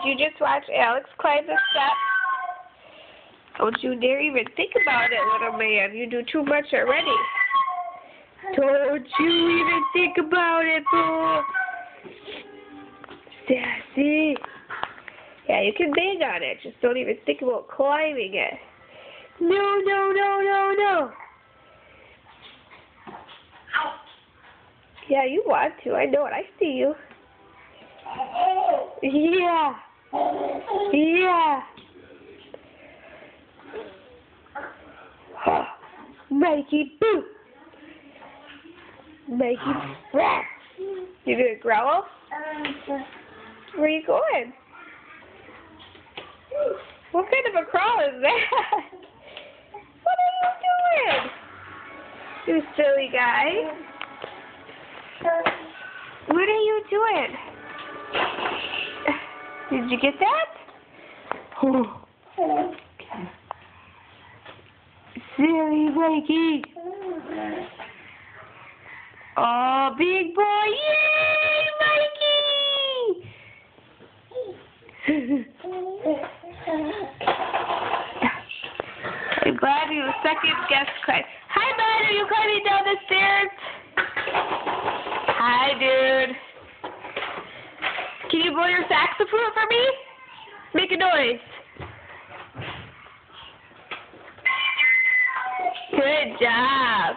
you just watch Alex climb the steps? Don't you dare even think about it, little man. You do too much already. Don't you even think about it, boo. Sassy. Yeah, you can bang on it. Just don't even think about climbing it. No, no, no, no, no. Yeah, you want to. I know it. I see you. Yeah. Yeah. Mikey, boo. Mikey, brat. You gonna growl? Where are you going? What kind of a crawl is that? What are you doing? You silly guy. What are you doing? Did you get that? Silly Mikey. Oh, big boy. Yay, Mikey! I'm glad you second guest climbed. Hi, bud. Are you climbing down the stairs? Hi, dude. Can you blow your saxophone for me? Make a noise. Good job.